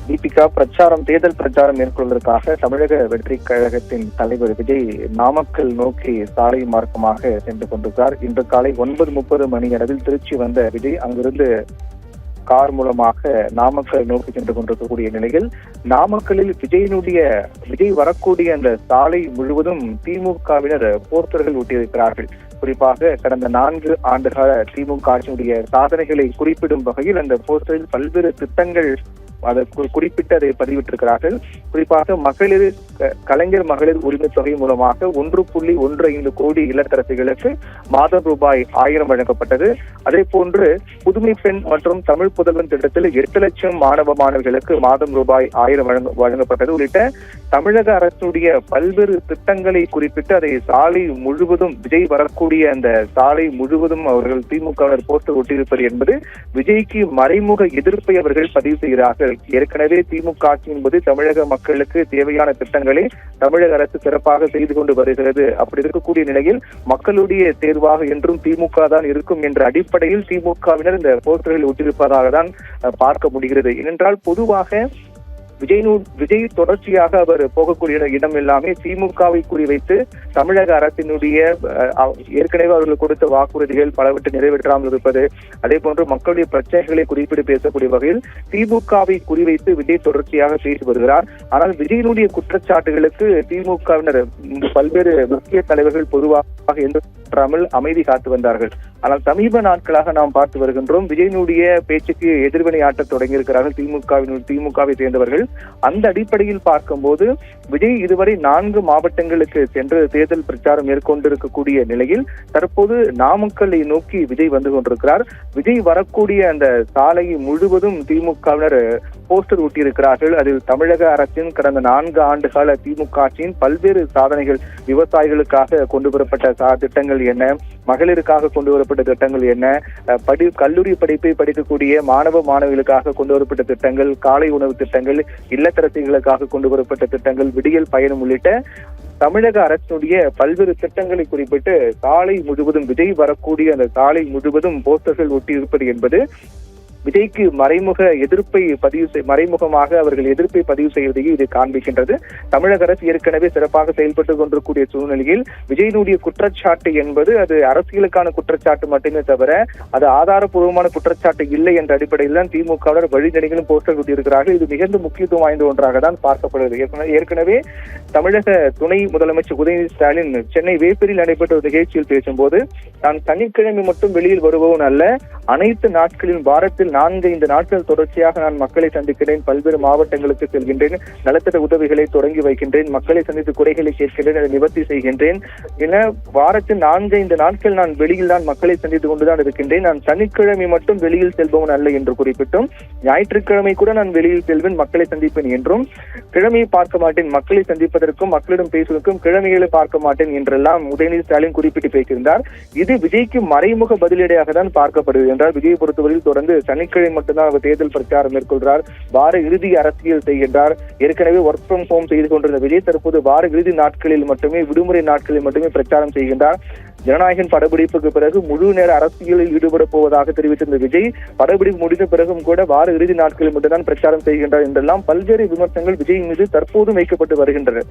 தீபிகா தேர்தல் பிரச்சாரம் மேற்கொள்வதற்காக தமிழக வெற்றி கழகத்தின் தலைவர் விஜய் நாமக்கல் நோக்கி சாலை மார்க்கமாக சென்று கொண்டிருக்கிறார். இன்று காலை 9:30 மணி அளவில் திருச்சி வந்த விஜய் அங்கிருந்து கார் மூலமாக நாமக்கல் நோக்கி சென்று கொண்டிருக்கக்கூடிய நிலையில் நாமக்கலில் விஜய் வரக்கூடிய அந்த சாலை முழுவதும் திமுகவினர் போஸ்டர்கள் ஒட்டியிருக்கிறார்கள். குறிப்பாக கடந்த 4 ஆண்டுகால திமுக ஆட்சியுடைய சாதனைகளை குறிப்பிடும் வகையில் அந்த போஸ்டரில் பல்வேறு திட்டங்கள் அதை குறிப்பிட்டு அதை பதிவிட்டிருக்கிறார்கள். குறிப்பாக கலைஞர் மகளிர் உரிமை தொகை மூலமாக 1.15 கோடி இல்லத்தரசிகளுக்கு மாதம் ரூபாய் 1000 வழங்கப்பட்டது. அதே போன்று புதுமை பெண் மற்றும் தமிழ் புதல்வன் திட்டத்தில் 8 லட்சம் மாணவர்களுக்கு மாதம் ரூபாய் 1000 வழங்கப்பட்டது உள்ளிட்ட தமிழக அரசுடைய பல்வேறு திட்டங்களை குறிப்பிட்டு அதை சாலை முழுவதும் விஜய் வரக்கூடிய அந்த சாலை முழுவதும் அவர்கள் திமுகவினர் போஸ்டர் ஒட்டியிருப்பது என்பது விஜய்க்கு மறைமுக எதிர்ப்பை அவர்கள் பதிவு செய்கிறார்கள். ஏற்கனவே திமுக ஆட்சியின் போது தமிழக மக்களுக்கு தேவையான திட்டங்களை தமிழக அரசு சிறப்பாக செய்து கொண்டு வருகிறது. அப்படி இருக்கக்கூடிய நிலையில் மக்களுடைய தேர்வாக என்றும் திமுக தான் இருக்கும் என்ற அடிப்படையில் திமுகவினர் இந்த போஸ்டர்கள் ஒட்டியிருப்பதாக தான் பார்க்க முடிகிறது. ஏனென்றால் பொதுவாக விஜய் தொடர்ச்சியாக அவர் போகக்கூடிய இடம் எல்லாமே திமுகவை குறிவைத்து தமிழக அரசினுடைய ஏற்கனவே அவர்கள் கொடுத்த வாக்குறுதிகள் பலவற்றை நிறைவேற்றாமல் இருப்பது, அதே போன்று மக்களுடைய பிரச்சனைகளை குறிப்பிட்டு பேசக்கூடிய வகையில் திமுகவை குறிவைத்து விஜய் தொடர்ச்சியாக பேசி வருகிறார். ஆனால் விஜயனுடைய குற்றச்சாட்டுகளுக்கு திமுகவினர் பல்வேறு முக்கிய தலைவர்கள் பொதுவாக எதிராமல் அமைதி காத்து வந்தார்கள். ஆனால் சமீப நாட்களாக நாம் பார்த்து வருகின்றோம் விஜயனுடைய பேச்சுக்கு எதிர்வினை ஆட்ட தொடங்கியிருக்கிறார்கள் திமுகவை சேர்ந்தவர்கள். அந்த அடிப்படையில் பார்க்கும்போது விஜய் இதுவரை 4 மாவட்டங்களுக்கு சென்று தேர்தல் பிரச்சாரம் மேற்கொண்டிருக்கக்கூடிய நிலையில் தற்போது நாமக்கல்லை நோக்கி விஜய் வந்து கொண்டிருக்கிறார். விஜய் வரக்கூடிய அந்த சாலை முழுவதும் திமுகவினர் போஸ்டர் ஒட்டியிருக்கிறார்கள். அதில் தமிழக அரசின் கடந்த 4 ஆண்டுகால திமுக ஆட்சியின் பல்வேறு சாதனைகள், விவசாயிகளுக்காக கொண்டு வரப்பட்ட திட்டங்கள் என்ன, மகளிருக்காக கொண்டு வரப்பட்ட திட்டங்கள் என்ன, கல்லூரி படிப்பை படிக்கக்கூடிய மாணவிகளுக்காக கொண்டு வரப்பட்ட திட்டங்கள், காலை உணவு திட்டங்கள், இல்லத்தரசிகளுக்காக கொண்டு வரப்பட்ட திட்டங்கள், விடியல் பயணம் உள்ளிட்ட தமிழக அரசினுடைய பல்வேறு திட்டங்களை குறிப்பிட்டு சாலை முழுவதும் விஜய் வரக்கூடிய அந்த சாலை முழுவதும் போஸ்டர்கள் ஒட்டியிருப்பது என்பது விஜய்க்கு மறைமுகமாக அவர்கள் எதிர்ப்பை பதிவு செய்வதையே இது காண்பிக்கின்றது. தமிழக அரசு ஏற்கனவே சிறப்பாக செயல்பட்டுக் கொண்டிருக்கூடிய சூழ்நிலையில் விஜயனுடைய குற்றச்சாட்டு என்பது அது அரசியலுக்கான குற்றச்சாட்டு மட்டுமே தவிர அது ஆதாரப்பூர்வமான குற்றச்சாட்டு இல்லை என்ற அடிப்படையில் தான் திமுகவினர் வழிநெடுகிலும் போஸ்டர் ஒட்டியிருக்கிறார்கள். இது மிகுந்த முக்கியத்துவம் வாய்ந்த ஒன்றாக தான் பார்க்கப்படுகிறது. ஏற்கனவே தமிழக துணை முதலமைச்சர் உதயநிதி ஸ்டாலின் சென்னை வேப்பூரில் நடைபெற்ற ஒரு நிகழ்ச்சியில் பேசும்போது, நான் சனிக்கிழமை மட்டும் வெளியில் வருபவன் அல்ல, அனைத்து நாட்களிலும் வாரத்தில் 4-5 நாட்கள் தொடர்ச்சியாக நான் மக்களை சந்திக்கிறேன், பல்வேறு மாவட்டங்களுக்கு செல்கின்றேன், நலத்திட்ட உதவிகளை தொடங்கி வைக்கின்றேன், மக்களை சந்தித்து குறைகளை கேட்கின்றேன், அதை நிவர்த்தி செய்கின்றேன் என வாரத்தில் 4-5 நாட்கள் நான் வெளியில் தான் மக்களை சந்தித்துக் கொண்டுதான் இருக்கின்றேன். நான் சனிக்கிழமை மட்டும் வெளியில் செல்பவன் அல்ல என்று குறிப்பிட்டும், ஞாயிற்றுக்கிழமை கூட நான் வெளியில் செல்வேன், மக்களை சந்திப்பேன் என்றும், கிழமையை பார்க்க மாட்டேன், மக்களை சந்திப்பதற்கும் மக்களிடம் பேசுவதற்கும் கிழமைகளை பார்க்க மாட்டேன் என்றெல்லாம் உதயநிதி ஸ்டாலின் குறிப்பிட்டு பேசியிருந்தார். இது விஜய்க்கு மறைமுக பதிலடியாக தான் பார்க்கப்படுகிறது என்றால் விஜயை பொறுத்தவரையில் தொடர்ந்து சனிக்கிழமை மட்டும்தான் அவர் தேர்தல் பிரச்சாரம் மேற்கொள்கிறார், வார இறுதி அரசியல் செய்கின்றார். ஏற்கனவே ஒர்க் ஃப்ரம் ஹோம் செய்து கொண்டிருந்த விஜய் தற்போது வார இறுதி நாட்களில் மட்டுமே, விடுமுறை நாட்களில் மட்டுமே பிரச்சாரம் செய்கின்றார். ஜனநாயகன் படப்பிடிப்புக்கு பிறகு முழு நேர அரசியலில் ஈடுபட போவதாக தெரிவித்திருந்த விஜய் படப்பிடிப்பு முடிந்த பிறகும் கூட வார இறுதி நாட்களில் மட்டும்தான் பிரச்சாரம் செய்கின்றார் என்றெல்லாம் பல்வேறு விமர்சனங்கள் விஜய் மீது தற்போதும் வைக்கப்பட்டு வருகின்றன.